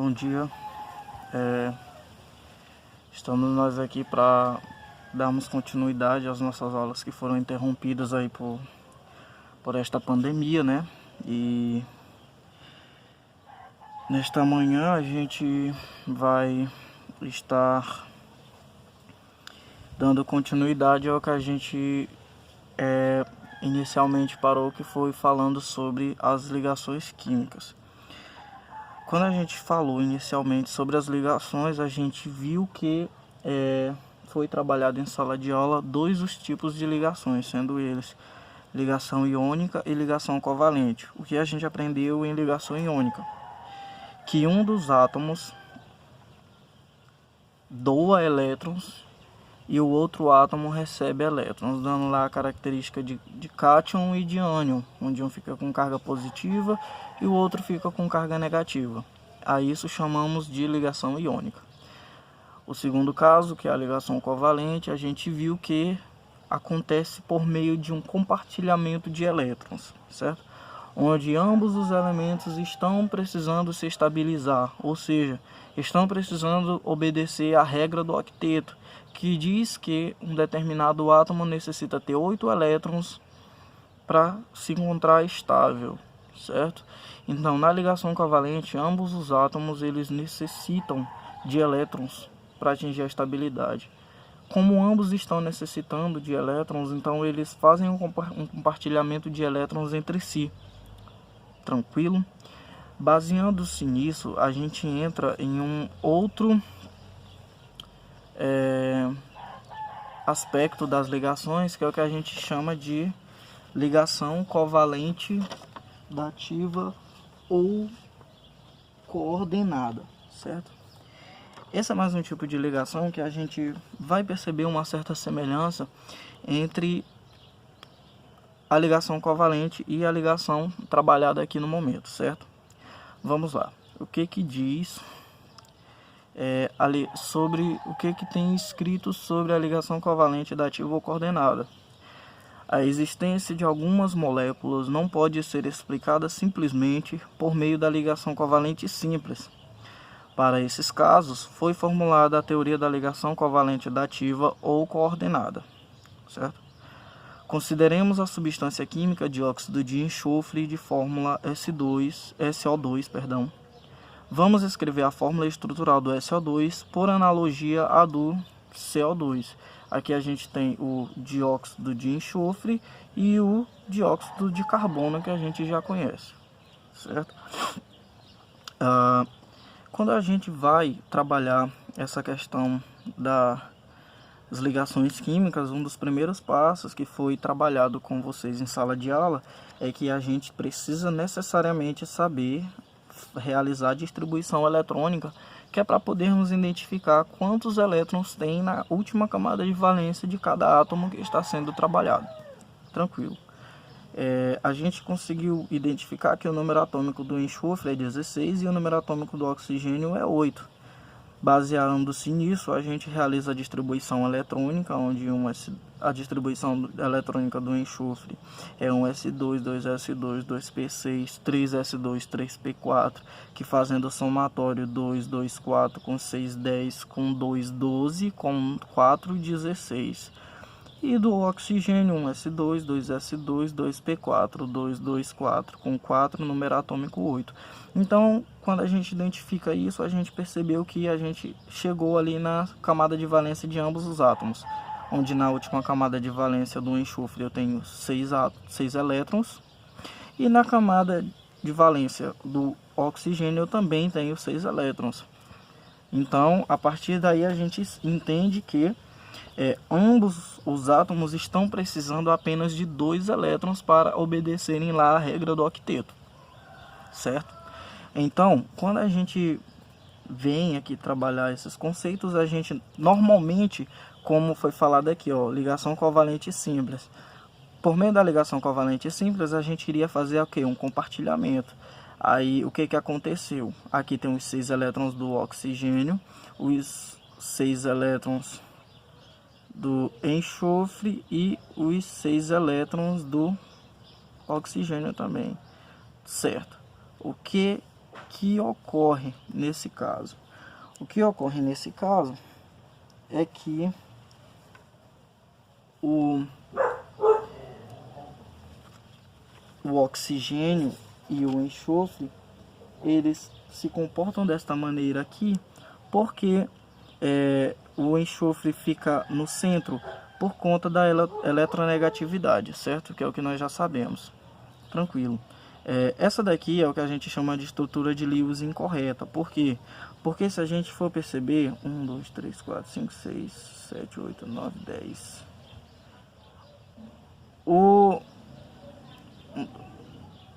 Bom dia, estamos nós aqui para darmos continuidade às nossas aulas que foram interrompidas aí por esta pandemia, né? E nesta manhã a gente vai estar dando continuidade ao que a gente inicialmente parou, que foi falando sobre as ligações químicas. Quando a gente falou inicialmente sobre as ligações, a gente viu que foi trabalhado em sala de aula dois os tipos de ligações, sendo eles ligação iônica e ligação covalente. O que a gente aprendeu em ligação iônica? Que um dos átomos doa elétrons e o outro átomo recebe elétrons, dando lá a característica de cátion e de ânion, onde um fica com carga positiva e o outro fica com carga negativa. A isso chamamos de ligação iônica. O segundo caso, que é a ligação covalente, a gente viu que acontece por meio de um compartilhamento de elétrons, certo? Onde ambos os elementos estão precisando se estabilizar, ou seja, estão precisando obedecer à regra do octeto, que diz que um determinado átomo necessita ter 8 elétrons para se encontrar estável, certo? Então, na ligação covalente, ambos os átomos eles necessitam de elétrons para atingir a estabilidade. Como ambos estão necessitando de elétrons, então eles fazem um compartilhamento de elétrons entre si. Tranquilo? Baseando-se nisso, a gente entra em um outro aspecto das ligações, que é o que a gente chama de ligação covalente dativa ou coordenada, certo? Esse é mais um tipo de ligação que a gente vai perceber uma certa semelhança entre a ligação covalente e a ligação trabalhada aqui no momento, certo? Vamos lá. O que diz sobre o que tem escrito sobre a ligação covalente dativa ou coordenada? A existência de algumas moléculas não pode ser explicada simplesmente por meio da ligação covalente simples. Para esses casos, foi formulada a teoria da ligação covalente dativa ou coordenada, certo? Consideremos a substância química dióxido de enxofre de fórmula SO2, Vamos escrever a fórmula estrutural do SO2 por analogia à do CO2. Aqui a gente tem o dióxido de enxofre e o dióxido de carbono, que a gente já conhece, certo? Quando a gente vai trabalhar essa questão das ligações químicas, um dos primeiros passos que foi trabalhado com vocês em sala de aula é que a gente precisa necessariamente saber realizar a distribuição eletrônica, que é para podermos identificar quantos elétrons tem na última camada de valência de cada átomo que está sendo trabalhado. Tranquilo. A gente conseguiu identificar que o número atômico do enxofre é 16 e o número atômico do oxigênio é 8. Baseando-se nisso, a gente realiza a distribuição eletrônica, onde a distribuição eletrônica do enxofre é 1s2, 2s2, 2p6, 3s2, 3p4, que fazendo o somatório 2, 2, 4, com 6, 10, com 2, 12, com 4, 16. E do oxigênio 1s2, 2s2, 2p4, 2, 2, 4, com 4, número atômico 8. Então, quando a gente identifica isso, a gente percebeu que a gente chegou ali na camada de valência de ambos os átomos, onde na última camada de valência do enxofre eu tenho 6 elétrons, e na camada de valência do oxigênio eu também tenho 6 elétrons. Então, a partir daí a gente entende que ambos os átomos estão precisando apenas de 2 elétrons para obedecerem lá a regra do octeto, certo? Então, quando a gente vem aqui trabalhar esses conceitos, a gente normalmente, como foi falado aqui, ligação covalente simples. Por meio da ligação covalente simples, a gente iria fazer o quê? Um compartilhamento. Aí, o que aconteceu? Aqui tem os 6 elétrons do oxigênio, os 6 elétrons do enxofre e os 6 elétrons do oxigênio também, certo? O que que ocorre nesse caso? O que ocorre nesse caso é que o oxigênio e o enxofre, eles se comportam desta maneira aqui, porque o enxofre fica no centro por conta da eletronegatividade, certo? Que é o que nós já sabemos. Tranquilo. Essa daqui é o que a gente chama de estrutura de Lewis incorreta. Por quê? Porque se a gente for perceber, 1, 2, 3, 4, 5, 6, 7, 8, 9, 10...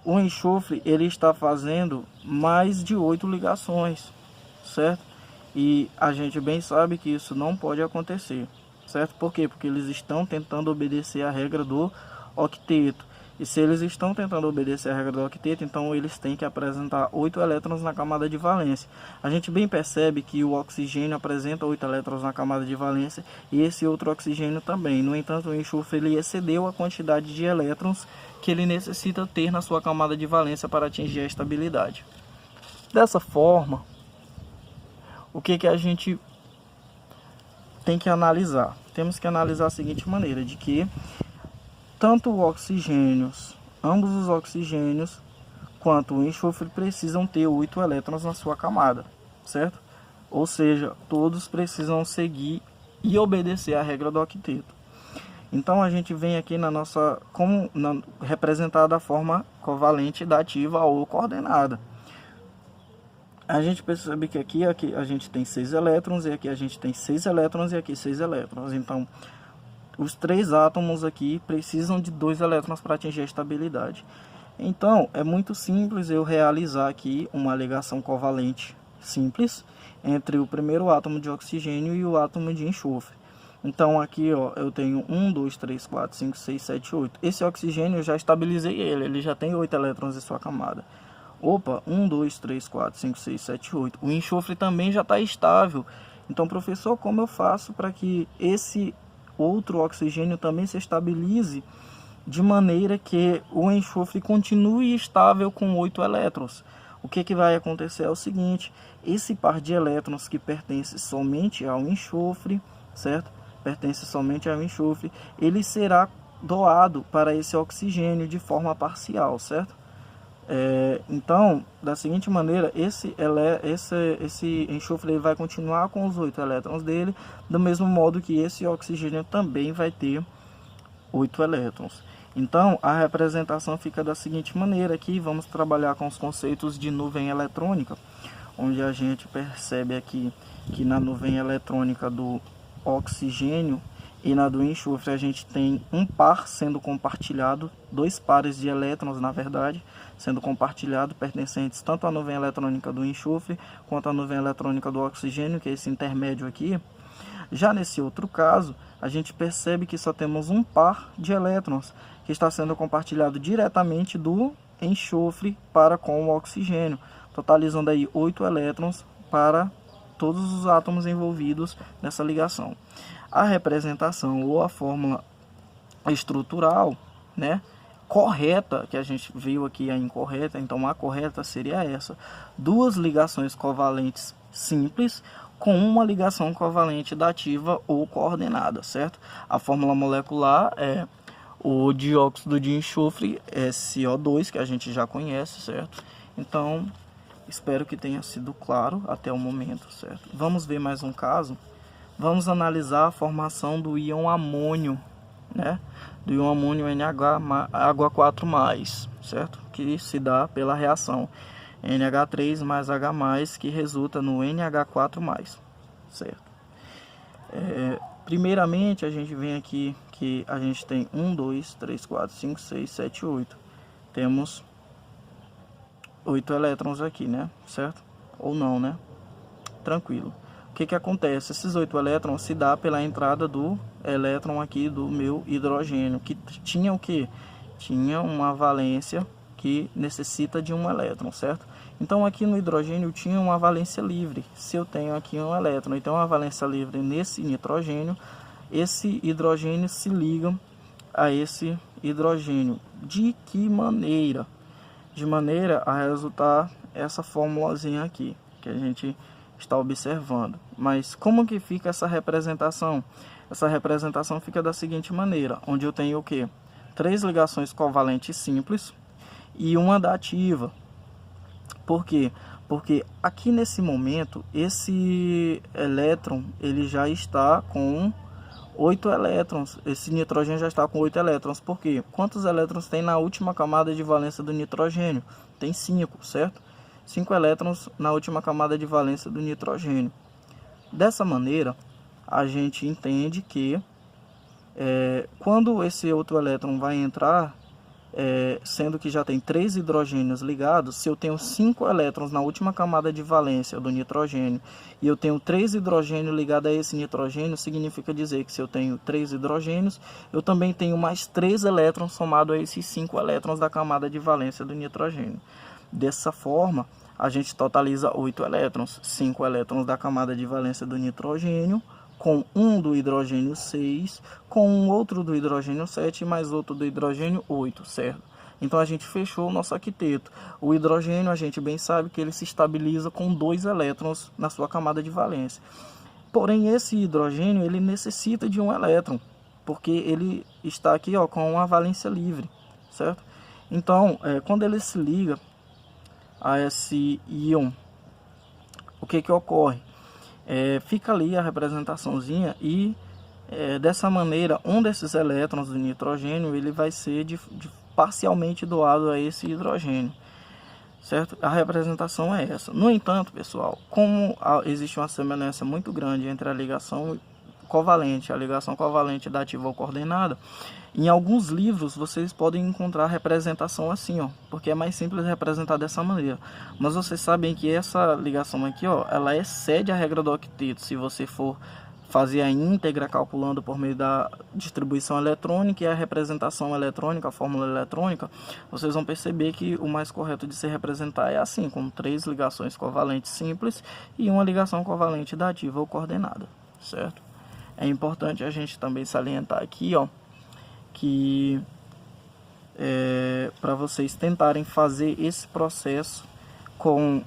O enxofre, ele está fazendo mais de 8 ligações, certo? E a gente bem sabe que isso não pode acontecer, certo? Por quê? Porque eles estão tentando obedecer a regra do octeto. E se eles estão tentando obedecer a regra do octeto, então eles têm que apresentar 8 elétrons na camada de valência. A gente bem percebe que o oxigênio apresenta 8 elétrons na camada de valência e esse outro oxigênio também. No entanto, o enxofre ele excedeu a quantidade de elétrons que ele necessita ter na sua camada de valência para atingir a estabilidade. Dessa forma, o que a gente tem que analisar? Temos que analisar a seguinte maneira, de que tanto o oxigênio, ambos os oxigênios, quanto o enxofre precisam ter 8 elétrons na sua camada, certo? Ou seja, todos precisam seguir e obedecer à regra do octeto. Então a gente vem aqui na nossa, representada da forma covalente dativa ou coordenada. A gente percebe que aqui a gente tem 6 elétrons, e aqui a gente tem 6 elétrons, e aqui 6 elétrons. Então, os 3 átomos aqui precisam de 2 elétrons para atingir a estabilidade. Então, é muito simples eu realizar aqui uma ligação covalente simples entre o primeiro átomo de oxigênio e o átomo de enxofre. Então, aqui ó, eu tenho 1, 2, 3, 4, 5, 6, 7, 8. Esse oxigênio eu já estabilizei ele já tem 8 elétrons em sua camada. Opa, 1, 2, 3, 4, 5, 6, 7, 8. O enxofre também já está estável. Então, professor, como eu faço para que esse outro oxigênio também se estabilize de maneira que o enxofre continue estável com 8 elétrons? O que vai acontecer é o seguinte: esse par de elétrons que pertence somente ao enxofre, certo? Pertence somente ao enxofre, ele será doado para esse oxigênio de forma parcial, certo? Então, da seguinte maneira, esse enxofre ele vai continuar com os 8 elétrons dele, do mesmo modo que esse oxigênio também vai ter 8 elétrons. Então, a representação fica da seguinte maneira. Aqui vamos trabalhar com os conceitos de nuvem eletrônica, onde a gente percebe aqui que na nuvem eletrônica do oxigênio e na do enxofre a gente tem um par sendo compartilhado, 2 pares de elétrons na verdade, sendo compartilhado, pertencentes tanto à nuvem eletrônica do enxofre quanto à nuvem eletrônica do oxigênio, que é esse intermédio aqui. Já nesse outro caso, a gente percebe que só temos um par de elétrons que está sendo compartilhado diretamente do enxofre para com o oxigênio, totalizando aí 8 elétrons para todos os átomos envolvidos nessa ligação. A representação ou a fórmula estrutural, né, correta, que a gente viu aqui a incorreta, então a correta seria essa: 2 ligações covalentes simples com uma ligação covalente dativa ou coordenada, certo? A fórmula molecular é o dióxido de enxofre, SO2, que a gente já conhece, certo? Então, espero que tenha sido claro até o momento, certo? Vamos ver mais um caso. Vamos analisar a formação do íon amônio, né? Do íon amônio NH4+, certo? Que se dá pela reação NH3 mais H+, que resulta no NH4+, certo? Primeiramente, a gente vem aqui que a gente tem 1, 2, 3, 4, 5, 6, 7, 8. Temos 8 elétrons aqui, né? Certo? Ou não, né? Tranquilo. O que acontece? Esses 8 elétrons se dá pela entrada do elétron aqui do meu hidrogênio, que tinha o que? Tinha uma valência que necessita de um elétron, certo? Então aqui no hidrogênio tinha uma valência livre. Se eu tenho aqui um elétron, então uma valência livre nesse nitrogênio, esse hidrogênio se liga a esse hidrogênio. De que maneira? de maneira a resultar essa formulazinha aqui, que a gente está observando. Mas como que fica essa representação? Essa representação fica da seguinte maneira, onde eu tenho o quê? 3 ligações covalentes simples e uma dativa. Por quê? Porque aqui nesse momento, esse elétron ele já está com 8 elétrons. Esse nitrogênio já está com 8 elétrons. Por quê? Quantos elétrons tem na última camada de valência do nitrogênio? Tem 5, certo? 5 elétrons na última camada de valência do nitrogênio. Dessa maneira, a gente entende que quando esse outro elétron vai entrar, sendo que já tem 3 hidrogênios ligados, se eu tenho 5 elétrons na última camada de valência do nitrogênio e eu tenho 3 hidrogênios ligados a esse nitrogênio, significa dizer que se eu tenho 3 hidrogênios, eu também tenho mais 3 elétrons somado a esses 5 elétrons da camada de valência do nitrogênio. Dessa forma, a gente totaliza 8 elétrons, 5 elétrons da camada de valência do nitrogênio, com um do hidrogênio 6, com um outro do hidrogênio 7 e mais outro do hidrogênio 8, certo? Então a gente fechou o nosso octeto. O hidrogênio, a gente bem sabe que ele se estabiliza com 2 elétrons na sua camada de valência. Porém, esse hidrogênio, ele necessita de um elétron, porque ele está aqui com uma valência livre, certo? Então, quando ele se liga a esse íon, o que ocorre? Fica ali a representaçãozinha e dessa maneira um desses elétrons do nitrogênio ele vai ser parcialmente doado a esse hidrogênio, certo? A representação é essa. No entanto, pessoal, como existe uma semelhança muito grande entre a ligação covalente dativa ou coordenada, em alguns livros vocês podem encontrar a representação assim, porque é mais simples representar dessa maneira. Mas vocês sabem que essa ligação aqui, ela excede a regra do octeto. Se você for fazer a íntegra calculando por meio da distribuição eletrônica e a representação eletrônica, a fórmula eletrônica, vocês vão perceber que o mais correto de se representar é assim, com 3 ligações covalentes simples e uma ligação covalente dativa ou coordenada, certo? É importante a gente também salientar aqui, que para vocês tentarem fazer esse processo com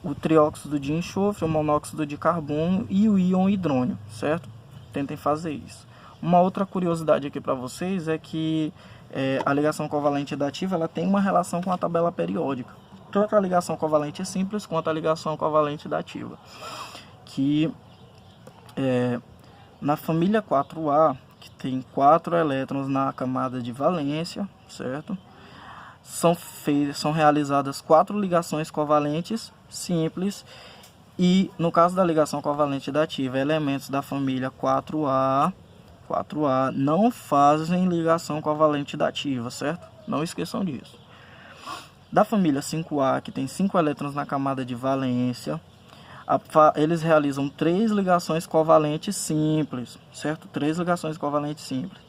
o trióxido de enxofre, o monóxido de carbono e o íon hidrônio, certo? Tentem fazer isso. Uma outra curiosidade aqui para vocês é que a ligação covalente dativa ela tem uma relação com a tabela periódica, tanto a ligação covalente simples quanto a ligação covalente dativa, que na família 4A, que tem 4 elétrons na camada de valência, certo? São realizadas 4 ligações covalentes simples e, no caso da ligação covalente dativa, elementos da família 4A não fazem ligação covalente dativa, certo? Não esqueçam disso. Da família 5A, que tem 5 elétrons na camada de valência, eles realizam 3 ligações covalentes simples, certo? 3 ligações covalentes simples.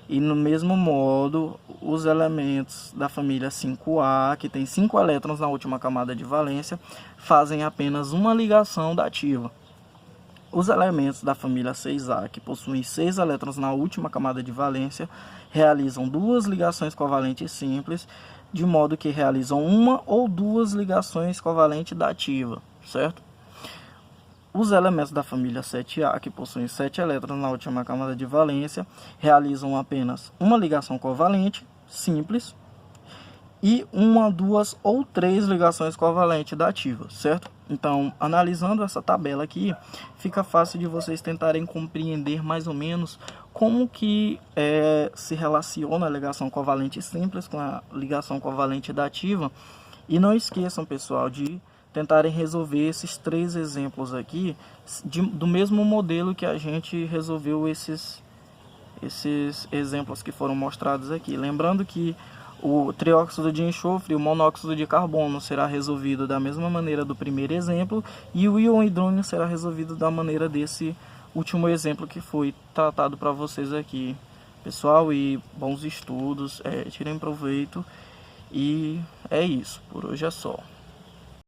E no mesmo modo, os elementos da família 5A, que tem 5 elétrons na última camada de valência, fazem apenas uma ligação dativa. Os elementos da família 6A, que possuem 6 elétrons na última camada de valência, realizam 2 ligações covalentes simples, de modo que realizam uma ou 2 ligações covalentes dativa, certo? Os elementos da família 7A, que possuem 7 elétrons na última camada de valência, realizam apenas uma ligação covalente simples e 1, 2 ou 3 ligações covalentes dativas, certo? Então, analisando essa tabela aqui, fica fácil de vocês tentarem compreender mais ou menos como que se relaciona a ligação covalente simples com a ligação covalente dativa. E não esqueçam, pessoal, de tentarem resolver esses 3 exemplos aqui do mesmo modelo que a gente resolveu esses exemplos que foram mostrados aqui. Lembrando que o trióxido de enxofre e o monóxido de carbono será resolvido da mesma maneira do primeiro exemplo e o íon hidrônio será resolvido da maneira desse último exemplo que foi tratado para vocês aqui. Pessoal, e bons estudos, tirem proveito e é isso, por hoje é só.